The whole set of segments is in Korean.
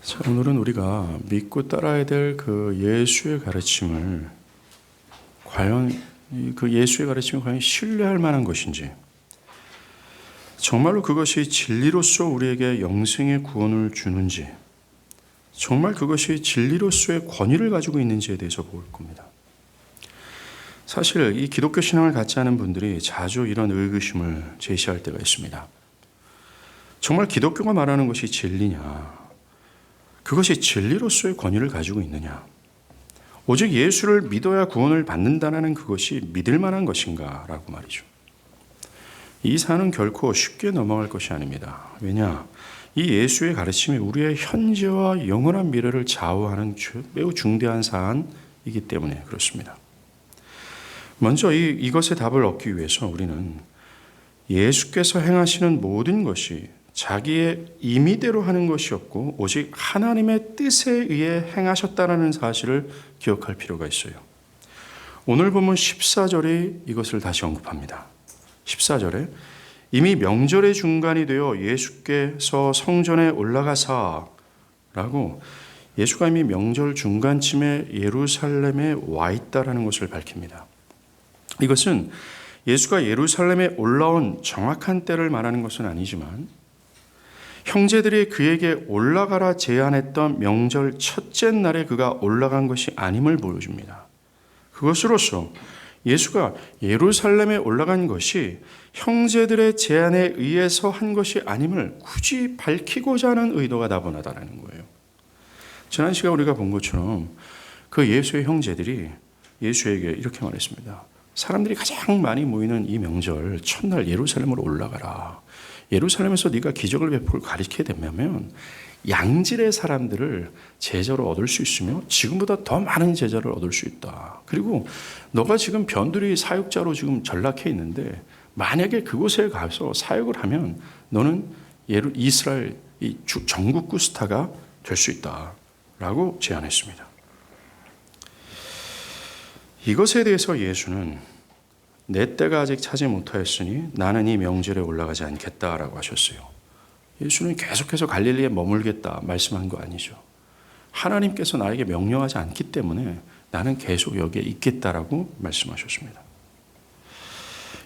자, 오늘은 우리가 믿고 따라야 될 그 예수의 가르침을 과연 그 예수의 가르침이 과연 신뢰할 만한 것인지, 정말로 그것이 진리로서 우리에게 영생의 구원을 주는지, 정말 그것이 진리로서의 권위를 가지고 있는지에 대해서 볼 겁니다. 사실 이 기독교 신앙을 갖지 않은 분들이 자주 이런 의구심을 제시할 때가 있습니다. 정말 기독교가 말하는 것이 진리냐? 그것이 진리로서의 권위를 가지고 있느냐? 오직 예수를 믿어야 구원을 받는다는 그것이 믿을 만한 것인가? 라고 말이죠. 이 사안은 결코 쉽게 넘어갈 것이 아닙니다. 왜냐? 이 예수의 가르침이 우리의 현재와 영원한 미래를 좌우하는 매우 중대한 사안이기 때문에 그렇습니다. 먼저 이것의 답을 얻기 위해서 우리는 예수께서 행하시는 모든 것이 자기의 임의대로 하는 것이 없고 오직 하나님의 뜻에 의해 행하셨다는 사실을 기억할 필요가 있어요. 오늘 본문 14절이 이것을 다시 언급합니다. 14절에 이미 명절의 중간이 되어 예수께서 성전에 올라가사 라고 예수가 이미 명절 중간쯤에 예루살렘에 와 있다라는 것을 밝힙니다. 이것은 예수가 예루살렘에 올라온 정확한 때를 말하는 것은 아니지만 형제들이 그에게 올라가라 제안했던 명절 첫째 날에 그가 올라간 것이 아님을 보여줍니다. 그것으로서 예수가 예루살렘에 올라간 것이 형제들의 제안에 의해서 한 것이 아님을 굳이 밝히고자 하는 의도가 나타나다는 거예요. 지난 시간 우리가 본 것처럼 그 예수의 형제들이 예수에게 이렇게 말했습니다. 사람들이 가장 많이 모이는 이 명절 첫날 예루살렘으로 올라가라. 예루살렘에서 네가 기적을 베풀 가리키게 되면 양질의 사람들을 제자로 얻을 수 있으며 지금보다 더 많은 제자를 얻을 수 있다. 그리고 너가 지금 변두리 사역자로 지금 전락해 있는데 만약에 그곳에 가서 사역을 하면 너는 이스라엘 전국구 스타가 될 수 있다라고 제안했습니다. 이것에 대해서 예수는 내 때가 아직 차지 못하였으니 나는 이 명절에 올라가지 않겠다라고 하셨어요. 예수는 계속해서 갈릴리에 머물겠다 말씀한 거 아니죠. 하나님께서 나에게 명령하지 않기 때문에 나는 계속 여기에 있겠다라고 말씀하셨습니다.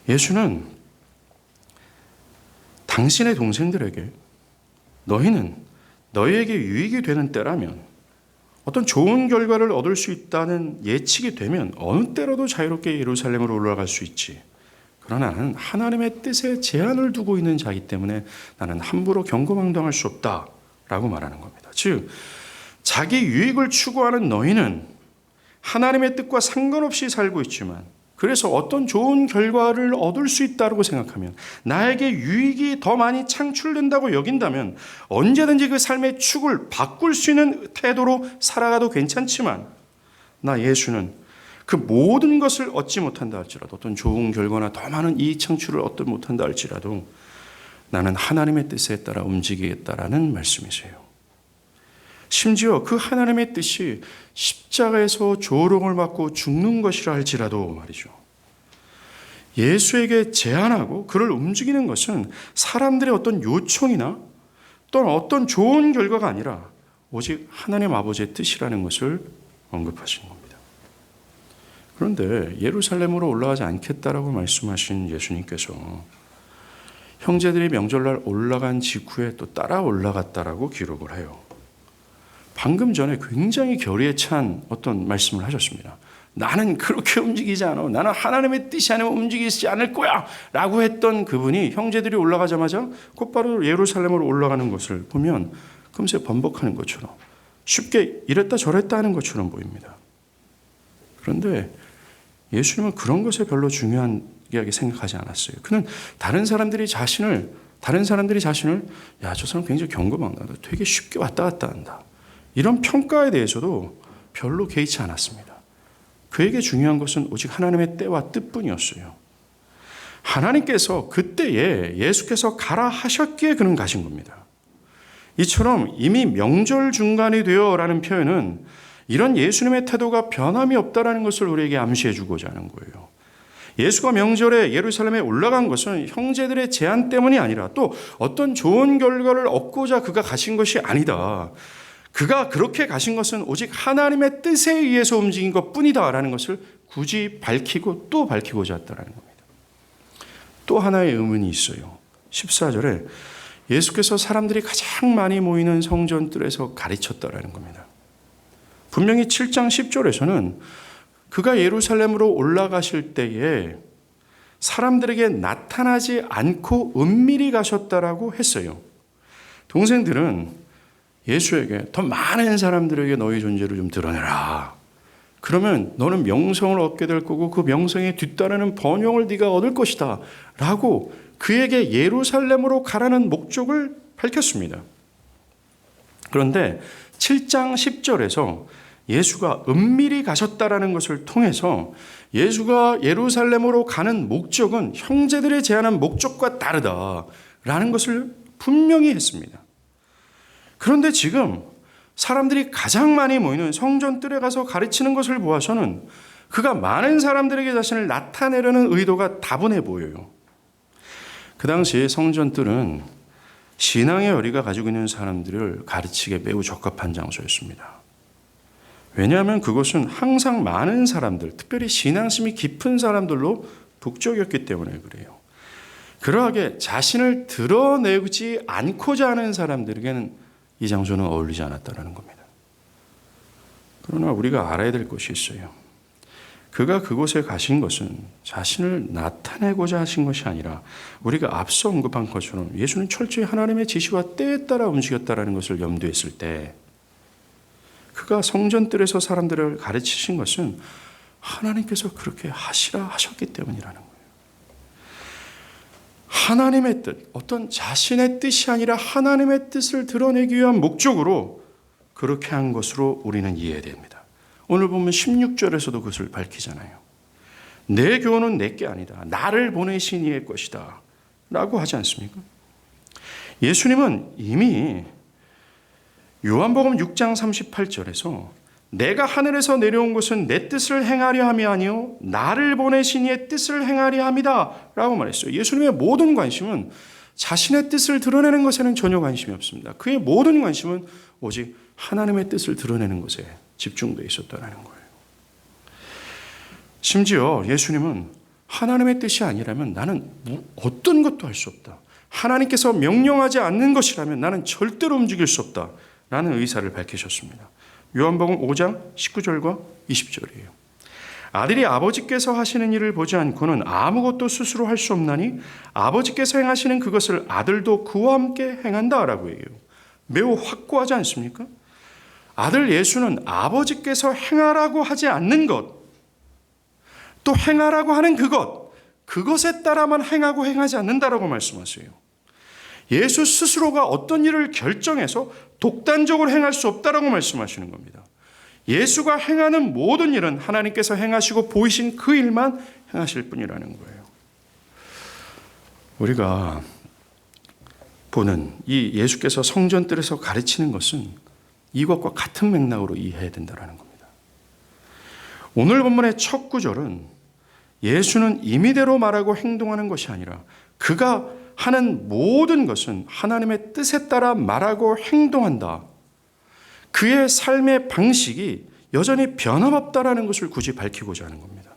예수는 당신의 동생들에게 너희는 너희에게 유익이 되는 때라면 어떤 좋은 결과를 얻을 수 있다는 예측이 되면 어느 때라도 자유롭게 예루살렘으로 올라갈 수 있지. 그러나 나는 하나님의 뜻에 제한을 두고 있는 자이기 때문에 나는 함부로 경거망동할 수 없다라고 말하는 겁니다. 즉 자기 유익을 추구하는 너희는 하나님의 뜻과 상관없이 살고 있지만 그래서 어떤 좋은 결과를 얻을 수 있다고 생각하면 나에게 유익이 더 많이 창출된다고 여긴다면 언제든지 그 삶의 축을 바꿀 수 있는 태도로 살아가도 괜찮지만 나 예수는 그 모든 것을 얻지 못한다 할지라도 어떤 좋은 결과나 더 많은 이익 창출을 얻지 못한다 할지라도 나는 하나님의 뜻에 따라 움직이겠다라는 말씀이세요. 심지어 그 하나님의 뜻이 십자가에서 조롱을 받고 죽는 것이라 할지라도 말이죠. 예수에게 제안하고 그를 움직이는 것은 사람들의 어떤 요청이나 또는 어떤 좋은 결과가 아니라 오직 하나님 아버지의 뜻이라는 것을 언급하신 겁니다. 그런데 예루살렘으로 올라가지 않겠다라고 말씀하신 예수님께서 형제들이 명절날 올라간 직후에 또 따라 올라갔다라고 기록을 해요. 방금 전에 굉장히 결의에 찬 어떤 말씀을 하셨습니다. 나는 그렇게 움직이지 않아. 나는 하나님의 뜻이 아니면 움직이지 않을 거야 라고 했던 그분이 형제들이 올라가자마자 곧바로 예루살렘으로 올라가는 것을 보면 금세 번복하는 것처럼 쉽게 이랬다 저랬다 하는 것처럼 보입니다. 그런데 예수님은 그런 것에 별로 중요하게 생각하지 않았어요. 그는 다른 사람들이 자신을 야, 저 사람 굉장히 경거망동하다. 되게 쉽게 왔다 갔다 한다. 이런 평가에 대해서도 별로 개의치 않았습니다. 그에게 중요한 것은 오직 하나님의 때와 뜻뿐이었어요. 하나님께서 그때에 예수께서 가라 하셨기에 그는 가신 겁니다. 이처럼 이미 명절 중간이 되어라는 표현은 이런 예수님의 태도가 변함이 없다라는 것을 우리에게 암시해 주고자 하는 거예요. 예수가 명절에 예루살렘에 올라간 것은 형제들의 제안 때문이 아니라 또 어떤 좋은 결과를 얻고자 그가 가신 것이 아니다. 그가 그렇게 가신 것은 오직 하나님의 뜻에 의해서 움직인 것뿐이다라는 것을 굳이 밝히고 또 밝히고자 했다라는 겁니다. 또 하나의 의문이 있어요. 14절에 예수께서 사람들이 가장 많이 모이는 성전들에서 가르쳤다라는 겁니다. 분명히 7장 10절에서는 그가 예루살렘으로 올라가실 때에 사람들에게 나타나지 않고 은밀히 가셨다라고 했어요. 동생들은 예수에게 더 많은 사람들에게 너의 존재를 좀 드러내라. 그러면 너는 명성을 얻게 될 거고 그 명성에 뒤따르는 번영을 네가 얻을 것이다. 라고 그에게 예루살렘으로 가라는 목적을 밝혔습니다. 그런데 7장 10절에서 예수가 은밀히 가셨다라는 것을 통해서 예수가 예루살렘으로 가는 목적은 형제들이 제안한 목적과 다르다라는 것을 분명히 했습니다. 그런데 지금 사람들이 가장 많이 모이는 성전뜰에 가서 가르치는 것을 보아서는 그가 많은 사람들에게 자신을 나타내려는 의도가 다분해 보여요. 그 당시 성전뜰은 신앙의 열의가 가지고 있는 사람들을 가르치기에 매우 적합한 장소였습니다. 왜냐하면 그것은 항상 많은 사람들, 특별히 신앙심이 깊은 사람들로 북적였기 때문에 그래요. 그러하게 자신을 드러내지 않고자 하는 사람들에게는 이 장소는 어울리지 않았다는 겁니다. 그러나 우리가 알아야 될 것이 있어요. 그가 그곳에 가신 것은 자신을 나타내고자 하신 것이 아니라 우리가 앞서 언급한 것처럼 예수는 철저히 하나님의 지시와 때에 따라 움직였다는 것을 염두에 했을 때 그가 성전뜰에서 사람들을 가르치신 것은 하나님께서 그렇게 하시라 하셨기 때문이라는 거예요. 하나님의 뜻, 어떤 자신의 뜻이 아니라 하나님의 뜻을 드러내기 위한 목적으로 그렇게 한 것으로 우리는 이해해야 됩니다. 오늘 보면 16절에서도 그것을 밝히잖아요. 내 교훈은 내게 아니다. 나를 보내신 이의 것이다. 라고 하지 않습니까? 예수님은 이미 요한복음 6장 38절에서 내가 하늘에서 내려온 것은 내 뜻을 행하려 함이 아니요 나를 보내신 이의 뜻을 행하려 함이다 라고 말했어요. 예수님의 모든 관심은 자신의 뜻을 드러내는 것에는 전혀 관심이 없습니다. 그의 모든 관심은 오직 하나님의 뜻을 드러내는 것에 집중되어 있었다는 거예요. 심지어 예수님은 하나님의 뜻이 아니라면 나는 어떤 것도 할 수 없다. 하나님께서 명령하지 않는 것이라면 나는 절대로 움직일 수 없다. 라는 의사를 밝히셨습니다. 요한복음 5장 19절과 20절이에요. 아들이 아버지께서 하시는 일을 보지 않고는 아무것도 스스로 할 수 없나니 아버지께서 행하시는 그것을 아들도 그와 함께 행한다라고 얘기해요. 매우 확고하지 않습니까? 아들 예수는 아버지께서 행하라고 하지 않는 것, 또 행하라고 하는 그것에 따라만 행하고 행하지 않는다라고 말씀하세요. 예수 스스로가 어떤 일을 결정해서 독단적으로 행할 수 없다라고 말씀하시는 겁니다. 예수가 행하는 모든 일은 하나님께서 행하시고 보이신 그 일만 행하실 뿐이라는 거예요. 우리가 보는 이 예수께서 성전뜰에서 가르치는 것은 이것과 같은 맥락으로 이해해야 된다는 겁니다. 오늘 본문의 첫 구절은 예수는 임의대로 말하고 행동하는 것이 아니라 그가 하는 모든 것은 하나님의 뜻에 따라 말하고 행동한다. 그의 삶의 방식이 여전히 변함없다라는 것을 굳이 밝히고자 하는 겁니다.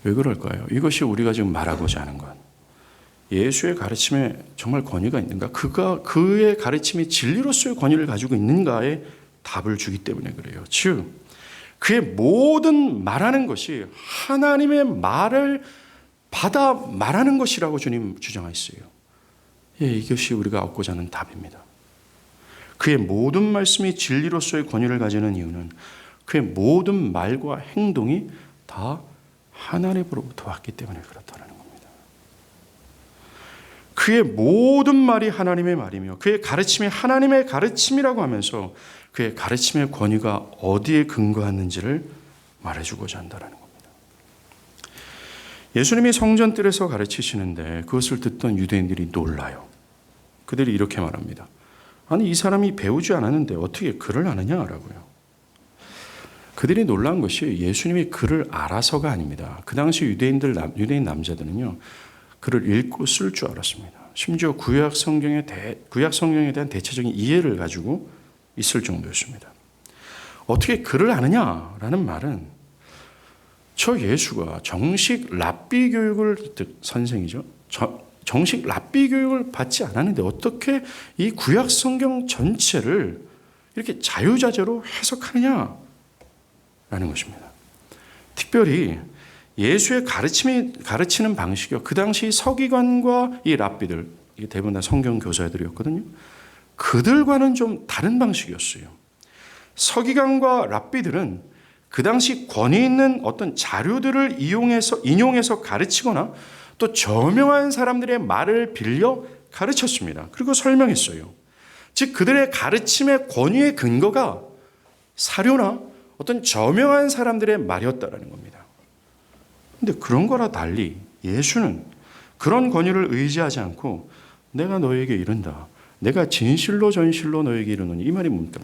왜 그럴까요? 이것이 우리가 지금 말하고자 하는 것. 예수의 가르침에 정말 권위가 있는가? 그의 가르침이 진리로서의 권위를 가지고 있는가에 답을 주기 때문에 그래요. 즉, 그의 모든 말하는 것이 하나님의 말을 받아 말하는 것이라고 주님 주장하셨어요. 예, 이것이 우리가 얻고자 하는 답입니다. 그의 모든 말씀이 진리로서의 권위를 가지는 이유는 그의 모든 말과 행동이 다 하나님으로부터 왔기 때문에 그렇다는 겁니다. 그의 모든 말이 하나님의 말이며 그의 가르침이 하나님의 가르침이라고 하면서 그의 가르침의 권위가 어디에 근거하는지를 말해주고자 한다는 겁니다. 예수님이 성전뜰에서 가르치시는데 그것을 듣던 유대인들이 놀라요. 그들이 이렇게 말합니다. 아니 이 사람이 배우지 않았는데 어떻게 글을 아느냐라고요. 그들이 놀란 것이 예수님이 글을 알아서가 아닙니다. 그 당시 유대인 남자들은요, 글을 읽고 쓸 줄 알았습니다. 심지어 구약 성경에 대한 대체적인 이해를 가지고 있을 정도였습니다. 어떻게 글을 아느냐라는 말은 저 예수가 정식 랍비 교육을 선생이죠. 정식 랍비 교육을 받지 않았는데 어떻게 이 구약 성경 전체를 이렇게 자유자재로 해석하느냐라는 것입니다. 특별히 예수의 가르치는 방식이요. 그 당시 서기관과 이 랍비들, 이게 대부분 다 성경 교사들이었거든요. 그들과는 좀 다른 방식이었어요. 서기관과 랍비들은 그 당시 권위 있는 어떤 자료들을 인용해서 가르치거나 또 저명한 사람들의 말을 빌려 가르쳤습니다. 그리고 설명했어요. 즉 그들의 가르침의 권위의 근거가 사료나 어떤 저명한 사람들의 말이었다라는 겁니다. 그런데 그런 거라 달리 예수는 그런 권위를 의지하지 않고 내가 너에게 이른다. 내가 진실로 전실로 너에게 이르노니, 이 말이 뭡니까?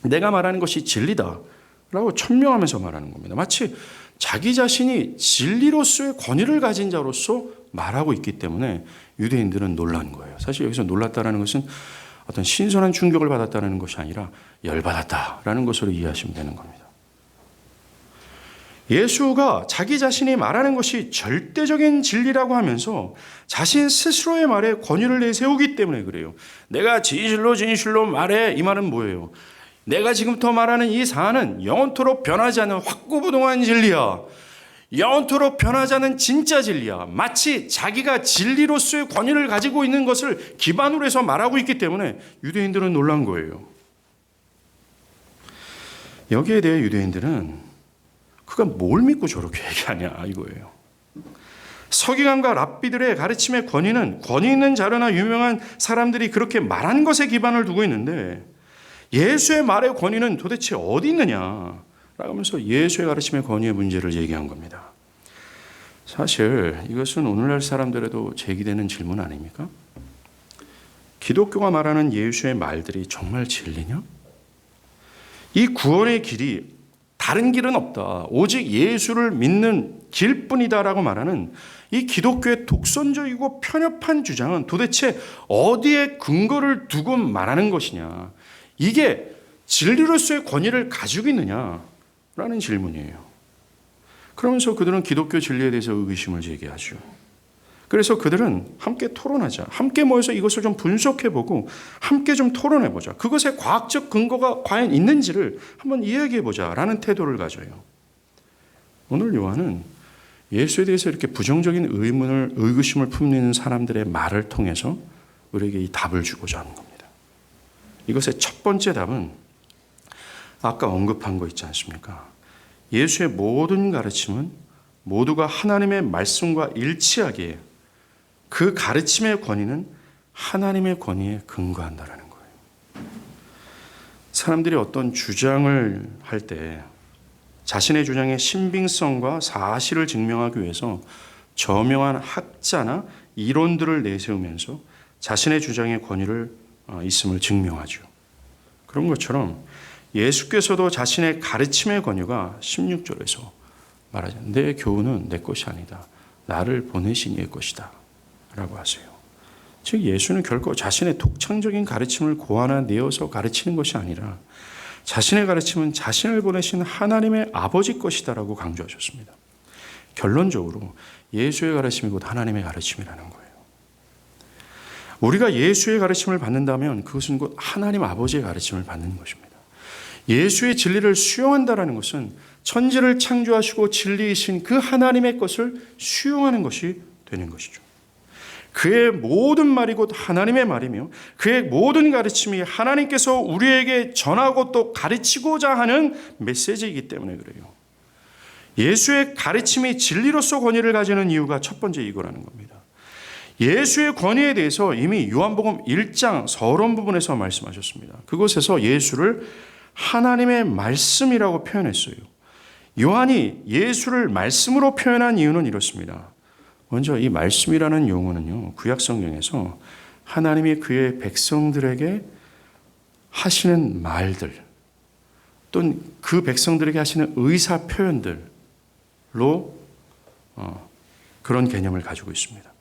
내가 말하는 것이 진리다 라고 천명하면서 말하는 겁니다. 마치 자기 자신이 진리로서의 권위를 가진 자로서 말하고 있기 때문에 유대인들은 놀란 거예요. 사실 여기서 놀랐다는 것은 어떤 신선한 충격을 받았다는 것이 아니라 열받았다라는 것으로 이해하시면 되는 겁니다. 예수가 자기 자신이 말하는 것이 절대적인 진리라고 하면서 자신 스스로의 말에 권위를 내세우기 때문에 그래요. 내가 진실로 말해, 이 말은 뭐예요? 내가 지금부터 말하는 이 사안은 영원토록 변하지 않는 확고부동한 진리야. 영원토록 변하지 않는 진짜 진리야. 마치 자기가 진리로서의 권위를 가지고 있는 것을 기반으로 해서 말하고 있기 때문에 유대인들은 놀란 거예요. 여기에 대해 유대인들은 그가 뭘 믿고 저렇게 얘기하냐 이거예요. 서기관과 랍비들의 가르침의 권위는 권위 있는 자료나 유명한 사람들이 그렇게 말한 것에 기반을 두고 있는데 예수의 말의 권위는 도대체 어디 있느냐 라면서 예수의 가르침의 권위의 문제를 얘기한 겁니다. 사실 이것은 오늘날 사람들에도 제기되는 질문 아닙니까? 기독교가 말하는 예수의 말들이 정말 진리냐? 이 구원의 길이 다른 길은 없다. 오직 예수를 믿는 길뿐이다라고 말하는 이 기독교의 독선적이고 편협한 주장은 도대체 어디에 근거를 두고 말하는 것이냐? 이게 진리로서의 권위를 가지고 있느냐라는 질문이에요. 그러면서 그들은 기독교 진리에 대해서 의구심을 제기하죠. 그래서 그들은 함께 토론하자. 함께 모여서 이것을 좀 분석해보고 함께 좀 토론해보자. 그것의 과학적 근거가 과연 있는지를 한번 이야기해보자 라는 태도를 가져요. 오늘 요한은 예수에 대해서 이렇게 부정적인 의구심을 품는 사람들의 말을 통해서 우리에게 이 답을 주고자 하는 겁니다. 이것의 첫 번째 답은 아까 언급한 거 있지 않습니까? 예수의 모든 가르침은 모두가 하나님의 말씀과 일치하기에 그 가르침의 권위는 하나님의 권위에 근거한다라는 거예요. 사람들이 어떤 주장을 할 때 자신의 주장의 신빙성과 사실을 증명하기 위해서 저명한 학자나 이론들을 내세우면서 자신의 주장의 권위를 있음을 증명하죠. 그런 것처럼 예수께서도 자신의 가르침의 권위가 16절에서 말하죠. 내 교훈은 내 것이 아니다. 나를 보내신 이의 것이다. 라고 하세요. 즉 예수는 결코 자신의 독창적인 가르침을 고안해내어서 가르치는 것이 아니라 자신의 가르침은 자신을 보내신 하나님의 아버지 것이다라고 강조하셨습니다. 결론적으로 예수의 가르침이 곧 하나님의 가르침이라는 거예요. 우리가 예수의 가르침을 받는다면 그것은 곧 하나님 아버지의 가르침을 받는 것입니다. 예수의 진리를 수용한다는 것은 천지를 창조하시고 진리이신 그 하나님의 것을 수용하는 것이 되는 것이죠. 그의 모든 말이 곧 하나님의 말이며 그의 모든 가르침이 하나님께서 우리에게 전하고 또 가르치고자 하는 메시지이기 때문에 그래요. 예수의 가르침이 진리로서 권위를 가지는 이유가 첫 번째 이거라는 겁니다. 예수의 권위에 대해서 이미 요한복음 1장 서론 부분에서 말씀하셨습니다. 그곳에서 예수를 하나님의 말씀이라고 표현했어요. 요한이 예수를 말씀으로 표현한 이유는 이렇습니다. 먼저 이 말씀이라는 용어는요, 구약 성경에서 하나님이 그의 백성들에게 하시는 말들, 또는 그 백성들에게 하시는 의사 표현들로 그런 개념을 가지고 있습니다.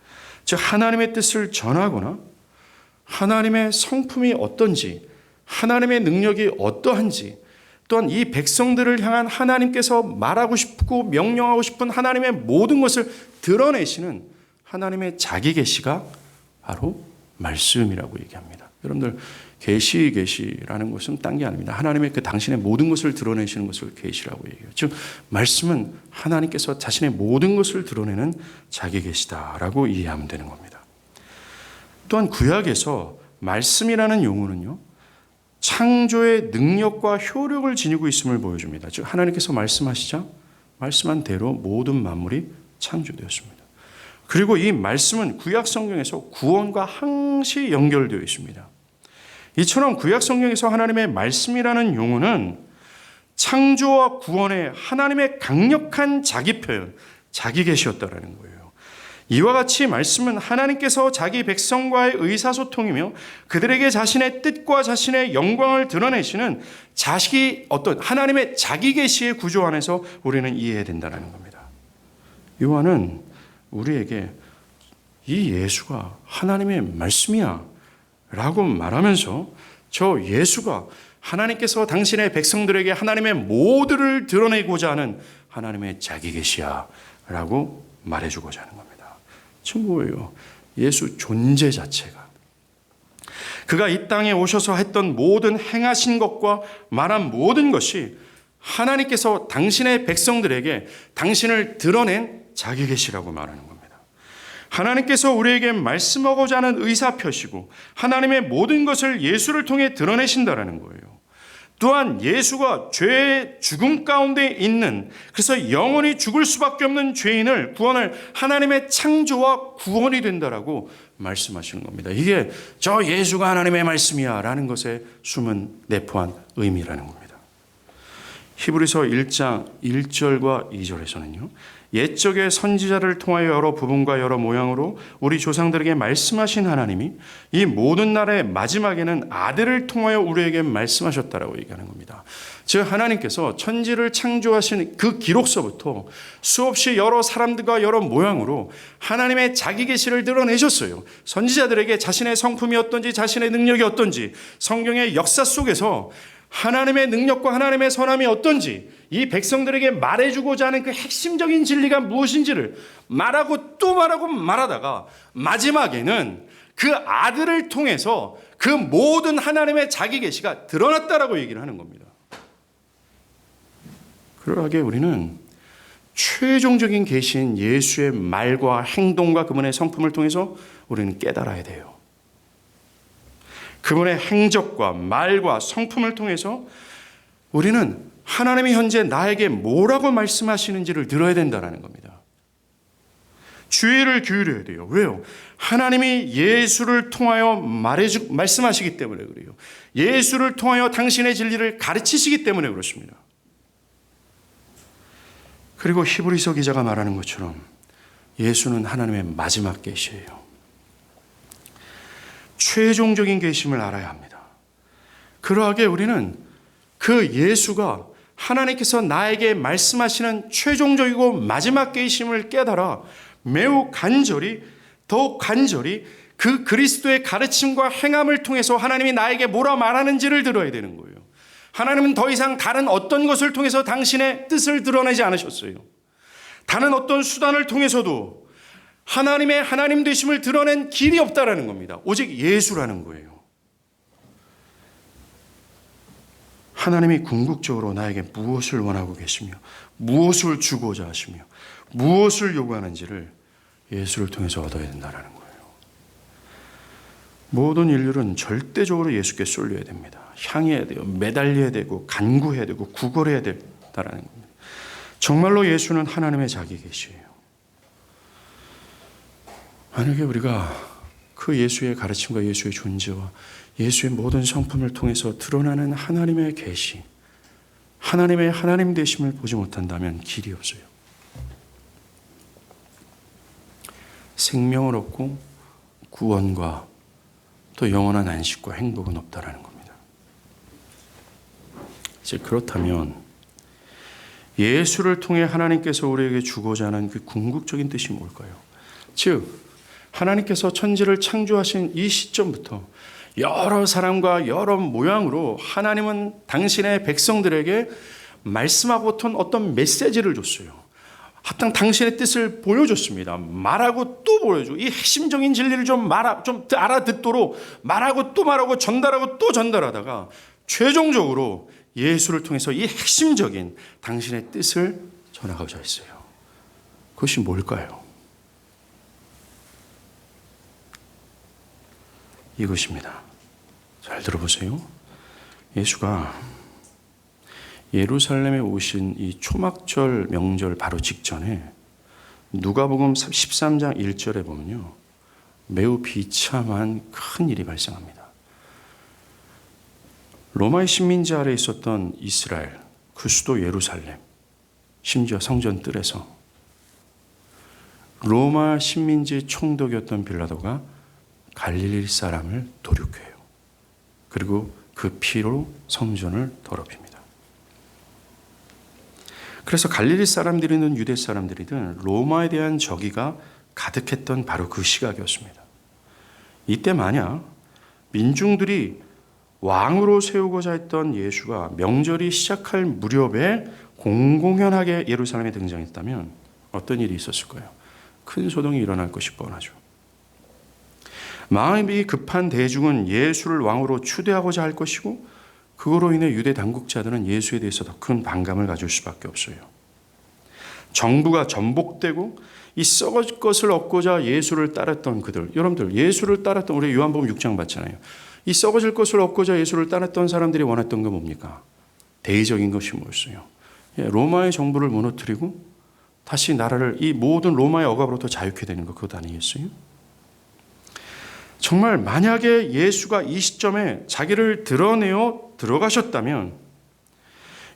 즉 하나님의 뜻을 전하거나 하나님의 성품이 어떤지, 하나님의 능력이 어떠한지, 또한 이 백성들을 향한 하나님께서 말하고 싶고 명령하고 싶은 하나님의 모든 것을 드러내시는 하나님의 자기 계시가 바로 말씀이라고 얘기합니다. 여러분들 계시라는 것은 딴 게 아닙니다. 하나님의 그 당신의 모든 것을 드러내시는 것을 계시라고 얘기해요. 즉 말씀은 하나님께서 자신의 모든 것을 드러내는 자기 계시다라고 이해하면 되는 겁니다. 또한 구약에서 말씀이라는 용어는요, 창조의 능력과 효력을 지니고 있음을 보여줍니다. 즉 하나님께서 말씀하시자 말씀한 대로 모든 만물이 창조되었습니다. 그리고 이 말씀은 구약 성경에서 구원과 항시 연결되어 있습니다. 이처럼 구약 성경에서 하나님의 말씀이라는 용어는 창조와 구원의 하나님의 강력한 자기 표현, 자기 계시였다라는 거예요. 이와 같이 말씀은 하나님께서 자기 백성과의 의사소통이며 그들에게 자신의 뜻과 자신의 영광을 드러내시는 어떤 하나님의 자기 계시의 구조 안에서 우리는 이해해야 된다는 겁니다. 요한은 우리에게 이 예수가 하나님의 말씀이야 라고 말하면서 저 예수가 하나님께서 당신의 백성들에게 하나님의 모두를 드러내고자 하는 하나님의 자기 계시야 라고 말해주고자 하는 겁니다. 즉 뭐예요? 예수 존재 자체가, 그가 이 땅에 오셔서 했던 모든 행하신 것과 말한 모든 것이 하나님께서 당신의 백성들에게 당신을 드러낸 자기 계시라고 말하는 겁니다. 하나님께서 우리에게 말씀하고자 하는 의사표시고 하나님의 모든 것을 예수를 통해 드러내신다라는 거예요. 또한 예수가 죄의 죽음 가운데 있는, 그래서 영원히 죽을 수밖에 없는 죄인을 구원할 하나님의 창조와 구원이 된다라고 말씀하시는 겁니다. 이게 저 예수가 하나님의 말씀이야 라는 것에 숨은 내포한 의미라는 겁니다. 히브리서 1장 1절과 2절에서는요, 옛적의 선지자를 통하여 여러 부분과 여러 모양으로 우리 조상들에게 말씀하신 하나님이 이 모든 날의 마지막에는 아들을 통하여 우리에게 말씀하셨다라고 얘기하는 겁니다. 즉 하나님께서 천지를 창조하신 그 기록서부터 수없이 여러 사람들과 여러 모양으로 하나님의 자기 계시를 드러내셨어요. 선지자들에게 자신의 성품이 어떤지, 자신의 능력이 어떤지, 성경의 역사 속에서 하나님의 능력과 하나님의 선함이 어떤지 이 백성들에게 말해주고자 하는 그 핵심적인 진리가 무엇인지를 말하고 또 말하고 말하다가 마지막에는 그 아들을 통해서 그 모든 하나님의 자기 계시가 드러났다라고 얘기를 하는 겁니다. 그러하게 우리는 최종적인 계시인 예수의 말과 행동과 그분의 성품을 통해서 우리는 깨달아야 돼요. 그분의 행적과 말과 성품을 통해서 우리는 하나님이 현재 나에게 뭐라고 말씀하시는지를 들어야 된다는 겁니다. 주의를 기울여야 돼요. 왜요? 하나님이 예수를 통하여 말씀하시기 때문에 그래요. 예수를 통하여 당신의 진리를 가르치시기 때문에 그렇습니다. 그리고 히브리서 기자가 말하는 것처럼 예수는 하나님의 마지막 계시예요. 최종적인 계심을 알아야 합니다. 그러하게 우리는 그 예수가 하나님께서 나에게 말씀하시는 최종적이고 마지막 계심을 깨달아 매우 간절히, 더욱 간절히 그 그리스도의 가르침과 행함을 통해서 하나님이 나에게 뭐라 말하는지를 들어야 되는 거예요. 하나님은 더 이상 다른 어떤 것을 통해서 당신의 뜻을 드러내지 않으셨어요. 다른 어떤 수단을 통해서도 하나님의 하나님 되심을 드러낸 길이 없다라는 겁니다. 오직 예수라는 거예요. 하나님이 궁극적으로 나에게 무엇을 원하고 계시며 무엇을 주고자 하시며 무엇을 요구하는지를 예수를 통해서 얻어야 된다는 거예요. 모든 인류는 절대적으로 예수께 쏠려야 됩니다. 향해야 돼요. 매달려야 되고 간구해야 되고 구걸해야 된다는 겁니다. 정말로 예수는 하나님의 자기 계시예요. 만약에 우리가 그 예수의 가르침과 예수의 존재와 예수의 모든 성품을 통해서 드러나는 하나님의 계시, 하나님의 하나님 되심을 보지 못한다면 길이 없어요. 생명을 얻고 구원과 또 영원한 안식과 행복은 없다라는 겁니다. 이제 그렇다면 예수를 통해 하나님께서 우리에게 주고자 하는 그 궁극적인 뜻이 뭘까요? 즉 하나님께서 천지를 창조하신 이 시점부터 여러 사람과 여러 모양으로 하나님은 당신의 백성들에게 말씀하고던 어떤 메시지를 줬어요. 하여튼 당신의 뜻을 보여줬습니다. 말하고 또 보여주고 이 핵심적인 진리를 좀 알아듣도록 말하고 또 말하고 전달하고 또 전달하다가 최종적으로 예수를 통해서 이 핵심적인 당신의 뜻을 전하고자 했어요. 그것이 뭘까요? 이것입니다. 잘 들어보세요. 예수가 예루살렘에 오신 이 초막절 명절 바로 직전에 누가복음 13장 1절에 보면요, 매우 비참한 큰 일이 발생합니다. 로마의 식민지 아래 있었던 이스라엘, 그 수도 예루살렘, 심지어 성전 뜰에서 로마 식민지 총독이었던 빌라도가 갈릴리 사람을 도륙해요. 그리고 그 피로 성전을 더럽힙니다. 그래서 갈릴리 사람들이든 유대 사람들이든 로마에 대한 적의가 가득했던 바로 그 시각이었습니다. 이때 만약 민중들이 왕으로 세우고자 했던 예수가 명절이 시작할 무렵에 공공연하게 예루살렘에 등장했다면 어떤 일이 있었을까요? 큰 소동이 일어날 것이 뻔하죠. 마음이 급한 대중은 예수를 왕으로 추대하고자 할 것이고 그거로 인해 유대 당국자들은 예수에 대해서 더 큰 반감을 가질 수밖에 없어요. 정부가 전복되고 이 썩어질 것을 얻고자 예수를 따랐던 그들, 여러분들 예수를 따랐던 우리 요한복음 6장 봤잖아요. 이 썩어질 것을 얻고자 예수를 따랐던 사람들이 원했던 건 뭡니까? 대의적인 것이 뭐였어요? 로마의 정부를 무너뜨리고 다시 나라를 이 모든 로마의 억압으로부터 자유케 되는 것, 그것 아니겠어요? 정말 만약에 예수가 이 시점에 자기를 드러내어 들어가셨다면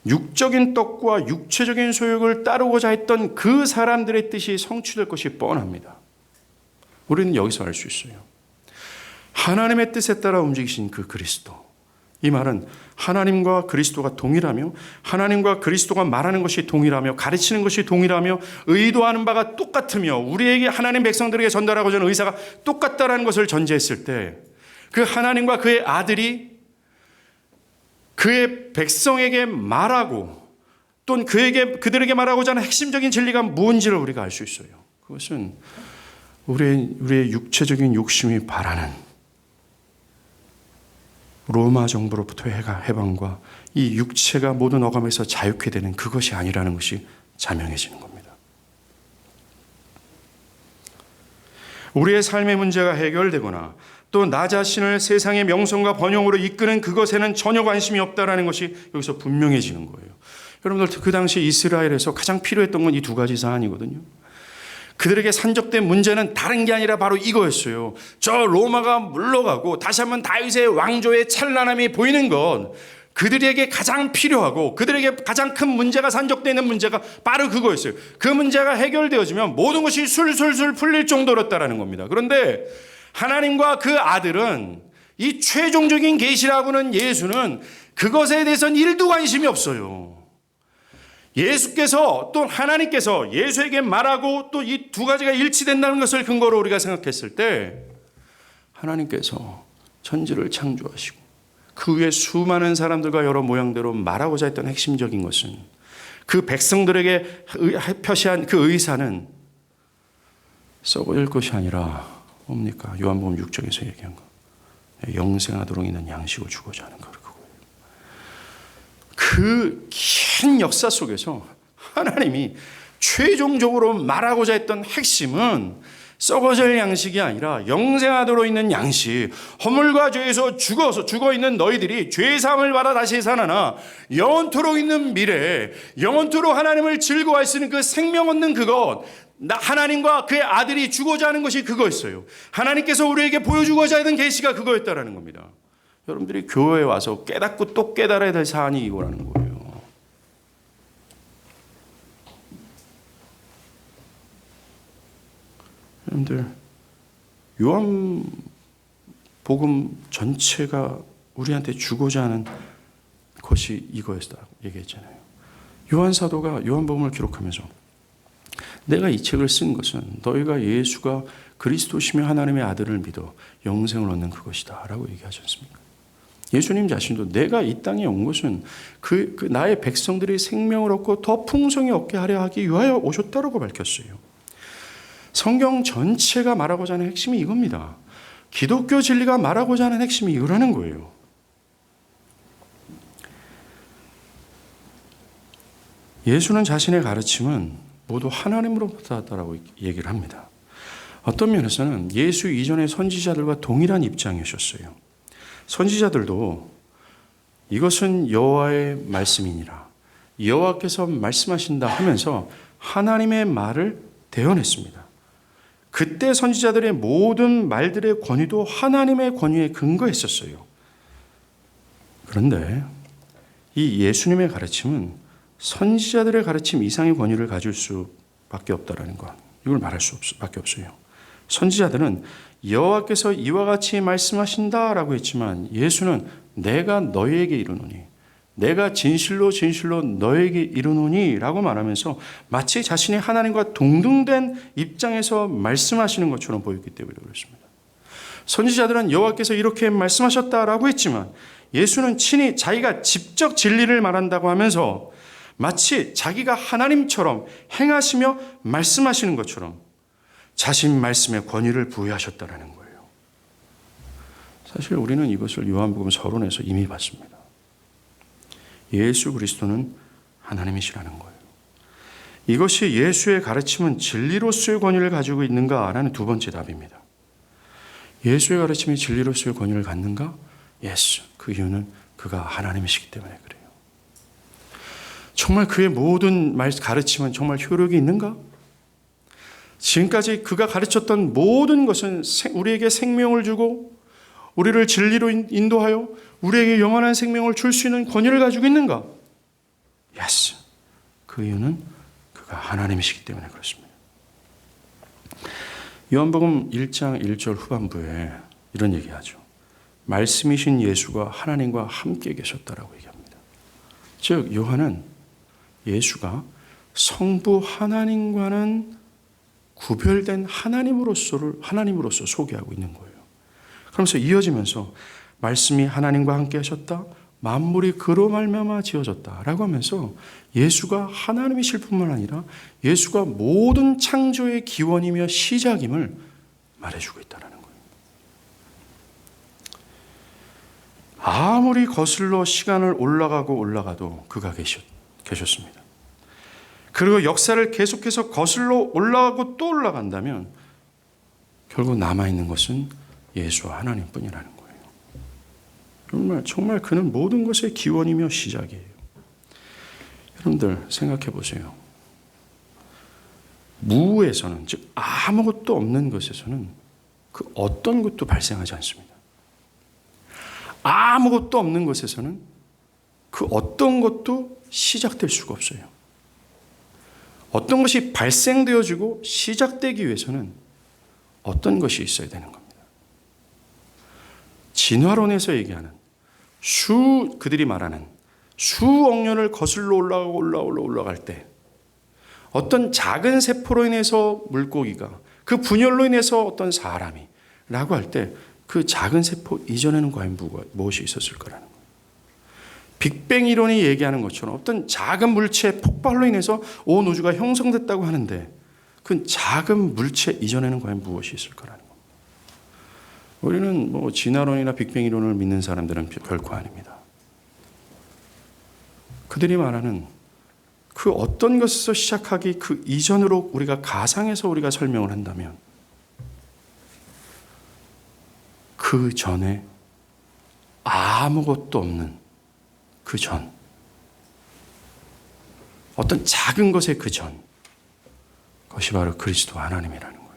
육적인 떡과 육체적인 소욕을 따르고자 했던 그 사람들의 뜻이 성취될 것이 뻔합니다. 우리는 여기서 알 수 있어요. 하나님의 뜻에 따라 움직이신 그 그리스도. 이 말은 하나님과 그리스도가 동일하며 하나님과 그리스도가 말하는 것이 동일하며 가르치는 것이 동일하며 의도하는 바가 똑같으며 우리에게 하나님 백성들에게 전달하고자 하는 의사가 똑같다라는 것을 전제했을 때 그 하나님과 그의 아들이 그의 백성에게 말하고 또는 그들에게 말하고자 하는 핵심적인 진리가 뭔지를 우리가 알 수 있어요. 그것은 우리의 육체적인 욕심이 바라는 로마 정부로부터의 해방과 이 육체가 모든 억압에서 자유케 되는 그것이 아니라는 것이 자명해지는 겁니다. 우리의 삶의 문제가 해결되거나 또 나 자신을 세상의 명성과 번영으로 이끄는 그것에는 전혀 관심이 없다는 것이 여기서 분명해지는 거예요. 여러분들 그 당시 이스라엘에서 가장 필요했던 건 이 두 가지 사안이거든요. 그들에게 산적된 문제는 다른 게 아니라 바로 이거였어요. 저 로마가 물러가고 다시 한번 다윗의 왕조의 찬란함이 보이는 것, 그들에게 가장 필요하고 그들에게 가장 큰 문제가 산적되는 문제가 바로 그거였어요. 그 문제가 해결되어지면 모든 것이 술술술 풀릴 정도였다는 겁니다. 그런데 하나님과 그 아들은 이 최종적인 계시라고는 예수는 그것에 대해서는 1도 관심이 없어요. 예수께서 또 하나님께서 예수에게 말하고 또 이 두 가지가 일치된다는 것을 근거로 우리가 생각했을 때 하나님께서 천지를 창조하시고 그 위에 수많은 사람들과 여러 모양대로 말하고자 했던 핵심적인 것은 그 백성들에게 표시한 그 의사는 썩어질 것이 아니라 뭡니까? 요한복음 6장에서 얘기한 거. 영생하도록 있는 양식을 주고자 하는 거. 그 긴 역사 속에서 하나님이 최종적으로 말하고자 했던 핵심은 썩어질 양식이 아니라 영생하도록 있는 양식, 허물과 죄에서 죽어 있는 너희들이 죄 사함을 받아 다시 살아나 영원토록 있는 미래, 영원토록 하나님을 즐거워할 수 있는 그 생명 얻는 그것, 하나님과 그의 아들이 주고자 하는 것이 그거였어요. 하나님께서 우리에게 보여주고자 하던 계시가 그거였다라는 겁니다. 여러분들이 교회에 와서 깨닫고 또 깨달아야 될 사안이 이거라는 거예요. 여러분들, 요한복음 전체가 우리한테 주고자 하는 그 그것이 이거였다 얘기했잖아요. 요한 사도가 요한복음을 기록하면서 내가 이 책을 쓴 것은 너희가 예수가 그리스도시며 하나님의 아들을 믿어 영생을 얻는 그것이다 라고 얘기하지 않습니까? 예수님 자신도 내가 이 땅에 온 것은 그 나의 백성들이 생명을 얻고 더 풍성히 얻게 하려 하기 위하여 오셨다라고 밝혔어요. 성경 전체가 말하고자 하는 핵심이 이겁니다. 기독교 진리가 말하고자 하는 핵심이 이거라는 거예요. 예수는 자신의 가르침은 모두 하나님으로부터 왔다라고 얘기를 합니다. 어떤 면에서는 예수 이전의 선지자들과 동일한 입장이셨어요. 선지자들도 이것은 여호와의 말씀이니라, 여호와께서 말씀하신다 하면서 하나님의 말을 대언했습니다. 그때 선지자들의 모든 말들의 권위도 하나님의 권위에 근거했었어요. 그런데 이 예수님의 가르침은 선지자들의 가르침 이상의 권위를 가질 수밖에 없다라는 것, 이걸 말할 수밖에 없어요. 선지자들은 여호와께서 이와 같이 말씀하신다라고 했지만 예수는 내가 너희에게 이르노니, 내가 진실로 진실로 너희에게 이르노니 라고 말하면서 마치 자신이 하나님과 동등된 입장에서 말씀하시는 것처럼 보였기 때문에 그렇습니다. 선지자들은 여호와께서 이렇게 말씀하셨다라고 했지만 예수는 친히 자기가 직접 진리를 말한다고 하면서 마치 자기가 하나님처럼 행하시며 말씀하시는 것처럼 자신 말씀에 권위를 부여하셨다라는 거예요. 사실 우리는 이것을 요한복음 서론에서 이미 봤습니다. 예수 그리스도는 하나님이시라는 거예요. 이것이 예수의 가르침은 진리로서의 권위를 가지고 있는가라는 두 번째 답입니다. 예수의 가르침이 진리로서의 권위를 갖는가? 예스. 그 이유는 그가 하나님이시기 때문에 그래요. 정말 그의 모든 가르침은 정말 효력이 있는가? 지금까지 그가 가르쳤던 모든 것은 우리에게 생명을 주고 우리를 진리로 인도하여 우리에게 영원한 생명을 줄 수 있는 권위를 가지고 있는가? 예스. 그 이유는 그가 하나님이시기 때문에 그렇습니다. 요한복음 1장 1절 후반부에 이런 얘기하죠. 말씀이신 예수가 하나님과 함께 계셨다라고 얘기합니다. 즉 요한은 예수가 성부 하나님과는 구별된 하나님으로서 소개하고 있는 거예요. 그러면서 이어지면서 말씀이 하나님과 함께 하셨다. 만물이 그로 말미암아 지어졌다라고 하면서 예수가 하나님이실 뿐만 아니라 예수가 모든 창조의 기원이며 시작임을 말해주고 있다는 거예요. 아무리 거슬러 시간을 올라가도 그가 계셨습니다. 그리고 역사를 계속해서 거슬러 올라가고 또 올라간다면 결국 남아있는 것은 예수와 하나님뿐이라는 거예요. 정말 그는 모든 것의 기원이며 시작이에요. 여러분들 생각해 보세요. 무에서는, 즉 아무것도 없는 것에서는 그 어떤 것도 발생하지 않습니다. 아무것도 없는 것에서는 그 어떤 것도 시작될 수가 없어요. 어떤 것이 발생되어지고 시작되기 위해서는 어떤 것이 있어야 되는 겁니다. 진화론에서 얘기하는 그들이 말하는 수억 년을 거슬러 올라갈 때 어떤 작은 세포로 인해서 물고기가, 그 분열로 인해서 어떤 사람이 라고 할 때 그 작은 세포 이전에는 과연 무엇이 있었을 거라는 거예요. 빅뱅 이론이 얘기하는 것처럼 어떤 작은 물체의 폭발로 인해서 온 우주가 형성됐다고 하는데 그 작은 물체 이전에는 과연 무엇이 있을 거라는 거예요. 우리는 진화론이나 빅뱅 이론을 믿는 사람들은 결코 아닙니다. 그들이 말하는 그 어떤 것에서 시작하기 그 이전으로 우리가 가상해서 우리가 설명을 한다면 그 전에 아무것도 없는 그 전, 어떤 작은 것의 그 전, 그것이 바로 그리스도 하나님이라는 거예요.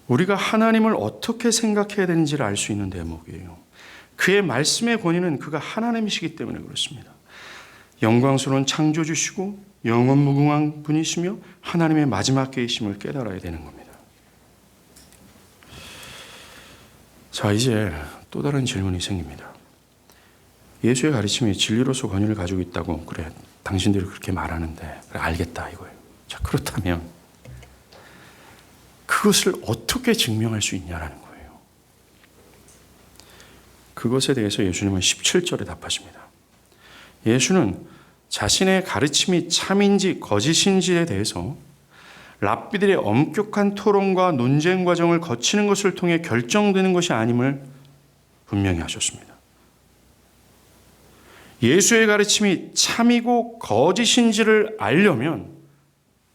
우리가 하나님을 어떻게 생각해야 되는지를 알 수 있는 대목이에요. 그의 말씀의 권위는 그가 하나님이시기 때문에 그렇습니다. 영광스러운 창조주시고 영원무궁한 분이시며 하나님의 마지막 계심을 깨달아야 되는 겁니다. 자, 이제 또 다른 질문이 생깁니다. 예수의 가르침이 진리로서 권위를 가지고 있다고, 그래, 당신들이 그렇게 말하는데, 그래, 알겠다 이거예요. 자, 그렇다면 그것을 어떻게 증명할 수 있냐라는 거예요. 그것에 대해서 예수님은 17절에 답하십니다. 예수는 자신의 가르침이 참인지 거짓인지에 대해서 랍비들의 엄격한 토론과 논쟁 과정을 거치는 것을 통해 결정되는 것이 아님을 분명히 하셨습니다. 예수의 가르침이 참이고 거짓인지를 알려면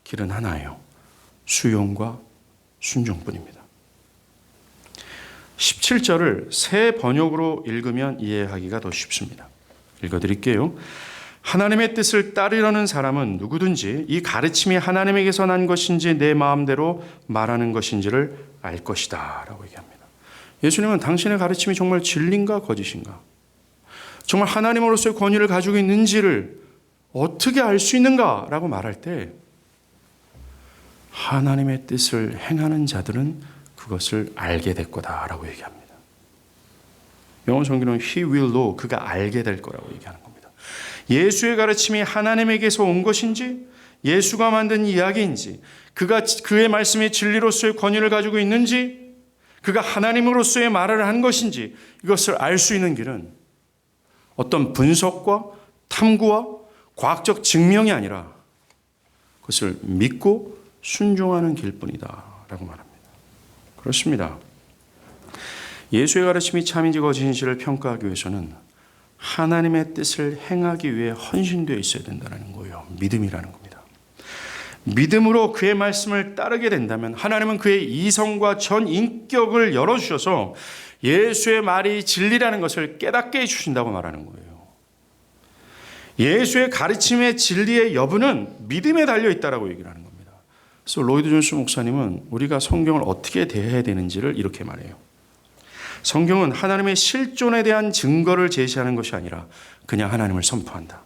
길은 하나예요. 수용과 순종뿐입니다. 17절을 새 번역으로 읽으면 이해하기가 더 쉽습니다. 읽어드릴게요. 하나님의 뜻을 따르려는 사람은 누구든지 이 가르침이 하나님에게서 난 것인지 내 마음대로 말하는 것인지를 알 것이다 라고 얘기합니다. 예수님은 당신의 가르침이 정말 진리인가 거짓인가, 정말 하나님으로서의 권위를 가지고 있는지를 어떻게 알 수 있는가 라고 말할 때 하나님의 뜻을 행하는 자들은 그것을 알게 될 거다라고 얘기합니다. 영어 성경은 He will know, 그가 알게 될 거라고 얘기하는 겁니다. 예수의 가르침이 하나님에게서 온 것인지, 예수가 만든 이야기인지, 그의 말씀이 진리로서의 권위를 가지고 있는지, 그가 하나님으로서의 말을 한 것인지, 이것을 알 수 있는 길은 어떤 분석과 탐구와 과학적 증명이 아니라 그것을 믿고 순종하는 길뿐이다 라고 말합니다. 그렇습니다. 예수의 가르침이 참인지 거짓인지를 평가하기 위해서는 하나님의 뜻을 행하기 위해 헌신되어 있어야 된다는 거예요. 믿음이라는 겁니다. 믿음으로 그의 말씀을 따르게 된다면 하나님은 그의 이성과 전 인격을 열어주셔서 예수의 말이 진리라는 것을 깨닫게 해주신다고 말하는 거예요. 예수의 가르침의 진리의 여부는 믿음에 달려있다라고 얘기를 하는 겁니다. 그래서 로이드 존스 목사님은 우리가 성경을 어떻게 대해야 되는지를 이렇게 말해요. 성경은 하나님의 실존에 대한 증거를 제시하는 것이 아니라 그냥 하나님을 선포한다.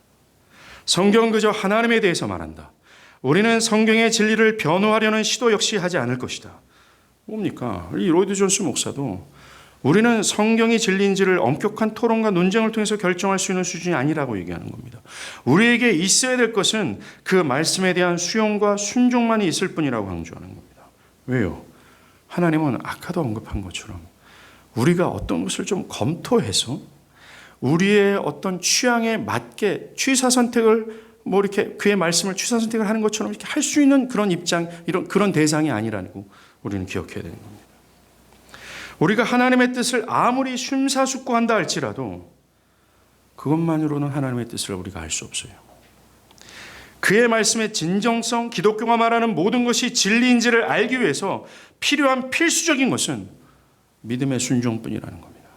성경은 그저 하나님에 대해서 말한다. 우리는 성경의 진리를 변호하려는 시도 역시 하지 않을 것이다. 뭡니까? 이 로이드 존스 목사도 우리는 성경이 진리인지를 엄격한 토론과 논쟁을 통해서 결정할 수 있는 수준이 아니라고 얘기하는 겁니다. 우리에게 있어야 될 것은 그 말씀에 대한 수용과 순종만이 있을 뿐이라고 강조하는 겁니다. 왜요? 하나님은 아까도 언급한 것처럼 우리가 어떤 것을 좀 검토해서 우리의 어떤 취향에 맞게 취사 선택을 이렇게 그의 말씀을 취사 선택을 하는 것처럼 이렇게 할 수 있는 그런 입장, 그런 대상이 아니라고 우리는 기억해야 되는 겁니다. 우리가 하나님의 뜻을 아무리 심사숙고한다 할지라도 그것만으로는 하나님의 뜻을 우리가 알 수 없어요. 그의 말씀의 진정성, 기독교가 말하는 모든 것이 진리인지를 알기 위해서 필요한 필수적인 것은 믿음의 순종뿐이라는 겁니다.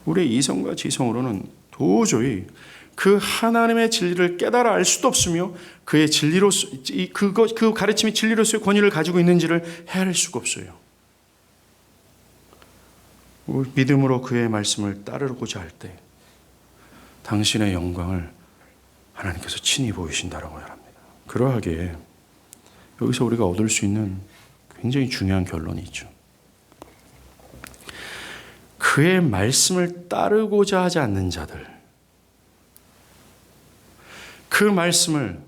우리의 이성과 지성으로는 도저히 그 하나님의 진리를 깨달아 알 수도 없으며 그의 진리로서 그 가르침이 진리로서의 권위를 가지고 있는지를 헤아릴 수가 없어요. 믿음으로 그의 말씀을 따르고자 할 때 당신의 영광을 하나님께서 친히 보이신다라고 말합니다. 그러하기에 여기서 우리가 얻을 수 있는 굉장히 중요한 결론이 있죠. 그의 말씀을 따르고자 하지 않는 자들, 그 말씀을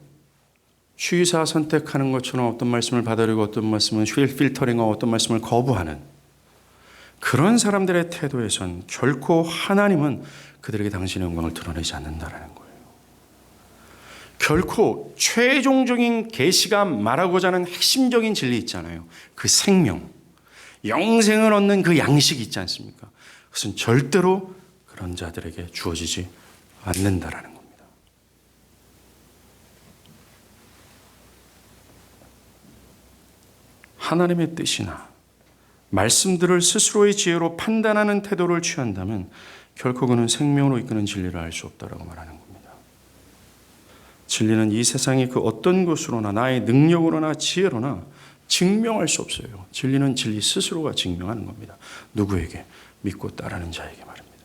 취사 선택하는 것처럼 어떤 말씀을 받아들이고 어떤 말씀은 필터링하고 어떤 말씀을 거부하는 그런 사람들의 태도에선 결코 하나님은 그들에게 당신의 영광을 드러내지 않는다라는 거예요. 결코 최종적인 계시가 말하고자 하는 핵심적인 진리 있잖아요. 그 생명, 영생을 얻는 그 양식이 있지 않습니까? 그것은 절대로 그런 자들에게 주어지지 않는다라는 겁니다. 하나님의 뜻이나 말씀들을 스스로의 지혜로 판단하는 태도를 취한다면 결코 그는 생명으로 이끄는 진리를 알 수 없다라고 말하는 겁니다. 진리는 이 세상의 그 어떤 것으로나 나의 능력으로나 지혜로나 증명할 수 없어요. 진리는 진리 스스로가 증명하는 겁니다. 누구에게? 믿고 따르는 자에게 말입니다.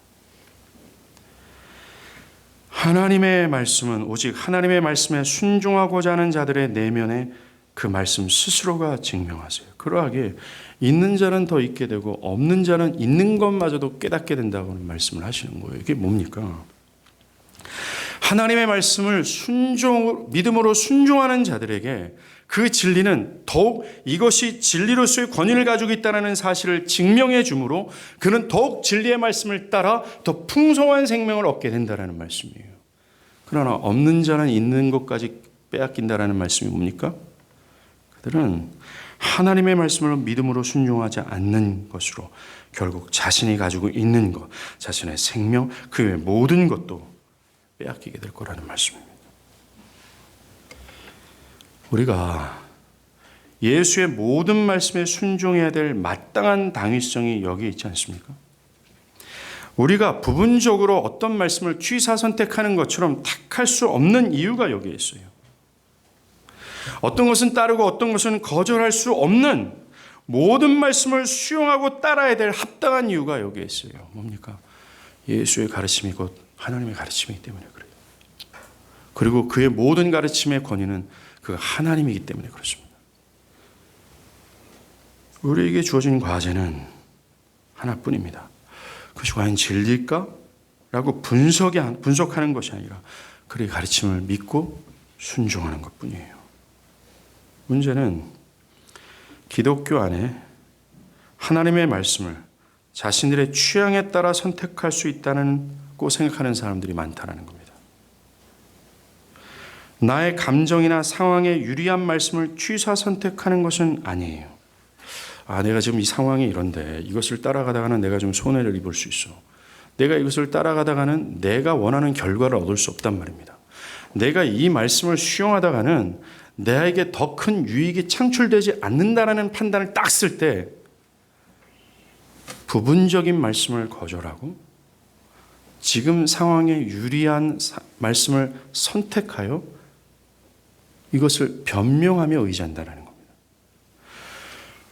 하나님의 말씀은 오직 하나님의 말씀에 순종하고자 하는 자들의 내면에 그 말씀 스스로가 증명하세요. 그러하게 있는 자는 더 있게 되고 없는 자는 있는 것마저도 깨닫게 된다고는 말씀을 하시는 거예요. 이게 뭡니까? 하나님의 말씀을 믿음으로 순종하는 자들에게 그 진리는 더욱 이것이 진리로서의 권위를 가지고 있다는 사실을 증명해 주므로 그는 더욱 진리의 말씀을 따라 더 풍성한 생명을 얻게 된다는 말씀이에요. 그러나 없는 자는 있는 것까지 빼앗긴다는 말씀이 뭡니까? 그들은 하나님의 말씀을 믿음으로 순종하지 않는 것으로 결국 자신이 가지고 있는 것, 자신의 생명, 그 외 모든 것도 빼앗기게 될 거라는 말씀입니다. 우리가 예수의 모든 말씀에 순종해야 될 마땅한 당위성이 여기에 있지 않습니까? 우리가 부분적으로 어떤 말씀을 취사 선택하는 것처럼 택할 수 없는 이유가 여기에 있어요. 어떤 것은 따르고 어떤 것은 거절할 수 없는 모든 말씀을 수용하고 따라야 될 합당한 이유가 여기에 있어요. 뭡니까? 예수의 가르침이 곧 하나님의 가르침이기 때문에 그래요. 그리고 그의 모든 가르침의 권위는 그 하나님이기 때문에 그렇습니다. 우리에게 주어진 과제는 하나뿐입니다. 그것이 과연 진리일까? 라고 분석하는 것이 아니라 그의 가르침을 믿고 순종하는 것뿐이에요. 문제는 기독교 안에 하나님의 말씀을 자신들의 취향에 따라 선택할 수 있다고 생각하는 사람들이 많다는 겁니다. 나의 감정이나 상황에 유리한 말씀을 취사 선택하는 것은 아니에요. 내가 지금 이 상황이 이런데 이것을 따라가다가는 내가 좀 손해를 입을 수 있어. 내가 이것을 따라가다가는 내가 원하는 결과를 얻을 수 없단 말입니다. 내가 이 말씀을 수용하다가는 나에게 더 큰 유익이 창출되지 않는다라는 판단을 딱 쓸 때 부분적인 말씀을 거절하고 지금 상황에 유리한 말씀을 선택하여 이것을 변명하며 의지한다는 겁니다.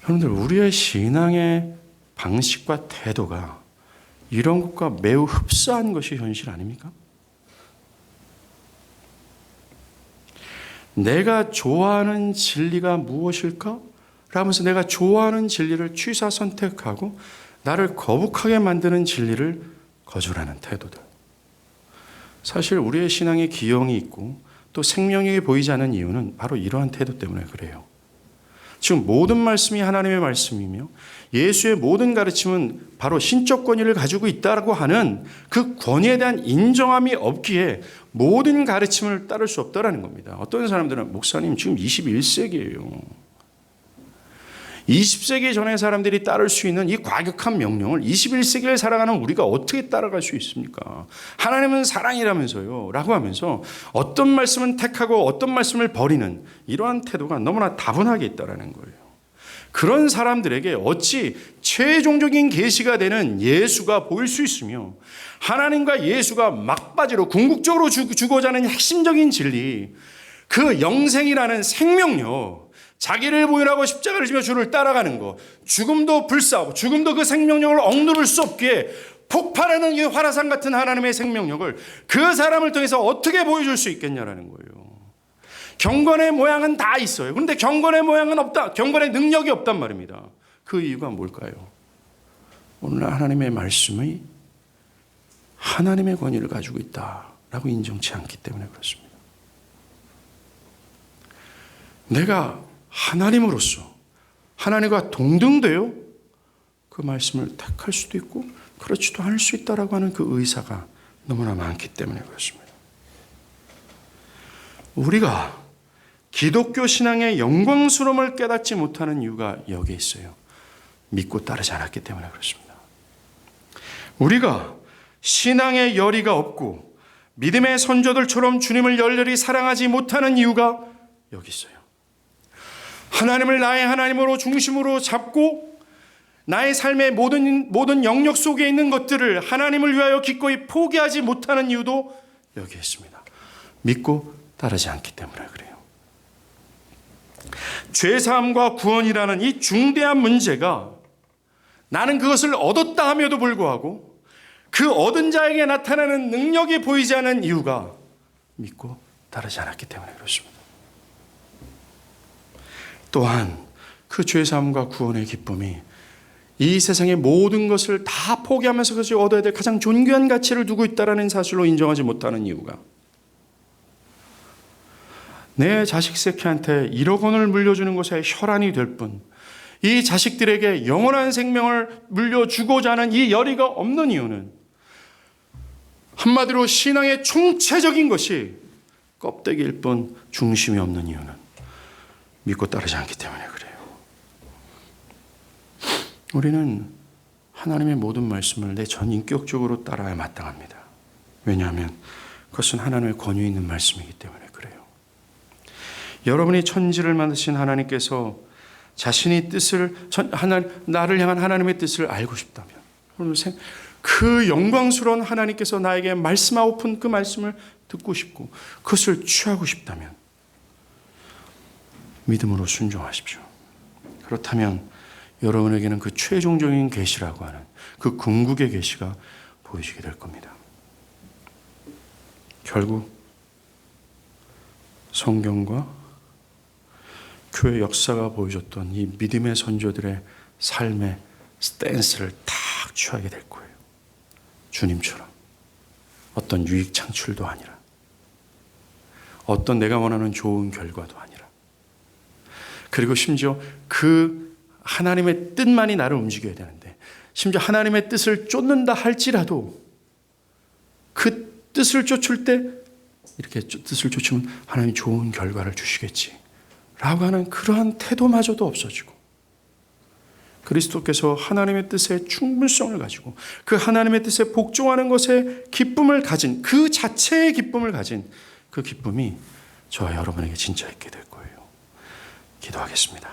여러분들, 우리의 신앙의 방식과 태도가 이런 것과 매우 흡사한 것이 현실 아닙니까? 내가 좋아하는 진리가 무엇일까? 라면서 내가 좋아하는 진리를 취사 선택하고 나를 거북하게 만드는 진리를 거절하는 태도들. 사실 우리의 신앙에 기형이 있고 또 생명력이 보이지 않는 이유는 바로 이러한 태도 때문에 그래요. 지금 모든 말씀이 하나님의 말씀이며 예수의 모든 가르침은 바로 신적 권위를 가지고 있다고 하는 그 권위에 대한 인정함이 없기에 모든 가르침을 따를 수 없다라는 겁니다. 어떤 사람들은 목사님 지금 21세기예요. 20세기 전의 사람들이 따를 수 있는 이 과격한 명령을 21세기를 살아가는 우리가 어떻게 따라갈 수 있습니까? 하나님은 사랑이라면서요. 라고 하면서 어떤 말씀은 택하고 어떤 말씀을 버리는 이러한 태도가 너무나 다분하게 있다는 거예요. 그런 사람들에게 어찌 최종적인 계시가 되는 예수가 보일 수 있으며 하나님과 예수가 막바지로 궁극적으로 주고자 하는 핵심적인 진리, 그 영생이라는 생명력, 자기를 부인하고 십자가를 지며 주를 따라가는 것, 죽음도 불사하고 죽음도 그 생명력을 억누를 수 없기에 폭발하는 이 화라산 같은 하나님의 생명력을 그 사람을 통해서 어떻게 보여줄 수 있겠냐라는 거예요. 경건의 모양은 다 있어요. 그런데 경건의 모양은 없다. 경건의 능력이 없단 말입니다. 그 이유가 뭘까요? 오늘 하나님의 말씀이 하나님의 권위를 가지고 있다라고 인정치 않기 때문에 그렇습니다. 내가 하나님으로서 하나님과 동등되어 그 말씀을 택할 수도 있고 그렇지도 않을 수 있다라고 하는 그 의사가 너무나 많기 때문에 그렇습니다. 우리가 기독교 신앙의 영광스러움을 깨닫지 못하는 이유가 여기에 있어요. 믿고 따르지 않았기 때문에 그렇습니다. 우리가 신앙의 열의가 없고 믿음의 선조들처럼 주님을 열렬히 사랑하지 못하는 이유가 여기 있어요. 하나님을 나의 하나님으로 중심으로 잡고 나의 삶의 모든 영역 속에 있는 것들을 하나님을 위하여 기꺼이 포기하지 못하는 이유도 여기에 있습니다. 믿고 따르지 않기 때문에 그래요. 죄사함과 구원이라는 이 중대한 문제가 나는 그것을 얻었다 함에도 불구하고 그 얻은 자에게 나타나는 능력이 보이지 않는 이유가 믿고 따르지 않았기 때문에 그렇습니다. 또한 그 죄사함과 구원의 기쁨이 이 세상의 모든 것을 다 포기하면서 그것이 얻어야 될 가장 존귀한 가치를 두고 있다는 사실로 인정하지 못하는 이유가, 내 자식 새끼한테 1억 원을 물려주는 것에 혈안이 될 뿐 이 자식들에게 영원한 생명을 물려주고자 하는 이 열의가 없는 이유는, 한마디로 신앙의 총체적인 것이 껍데기일 뿐 중심이 없는 이유는 믿고 따르지 않기 때문에 그래요. 우리는 하나님의 모든 말씀을 내 전인격적으로 따라야 마땅합니다. 왜냐하면 그것은 하나님의 권위 있는 말씀이기 때문에 그래요. 여러분이 천지를 만드신 하나님께서 자신의 뜻을, 나를 향한 하나님의 뜻을 알고 싶다면, 그 영광스러운 하나님께서 나에게 말씀하고픈 그 말씀을 듣고 싶고 그것을 취하고 싶다면 믿음으로 순종하십시오. 그렇다면 여러분에게는 그 최종적인 계시라고 하는 그 궁극의 계시가 보이시게 될 겁니다. 결국 성경과 교회 역사가 보여줬던 이 믿음의 선조들의 삶의 스탠스를 딱 취하게 될 거예요. 주님처럼 어떤 유익 창출도 아니라, 어떤 내가 원하는 좋은 결과도 아니라, 그리고 심지어 그 하나님의 뜻만이 나를 움직여야 되는데, 심지어 하나님의 뜻을 쫓는다 할지라도 그 뜻을 쫓을 때 이렇게 뜻을 쫓으면 하나님이 좋은 결과를 주시겠지 라고 하는 그러한 태도마저도 없어지고, 그리스도께서 하나님의 뜻의 충분성을 가지고 그 하나님의 뜻에 복종하는 것에 기쁨을 가진, 그 자체의 기쁨을 가진 그 기쁨이 저와 여러분에게 진짜 있게 될 거예요. 기도하겠습니다.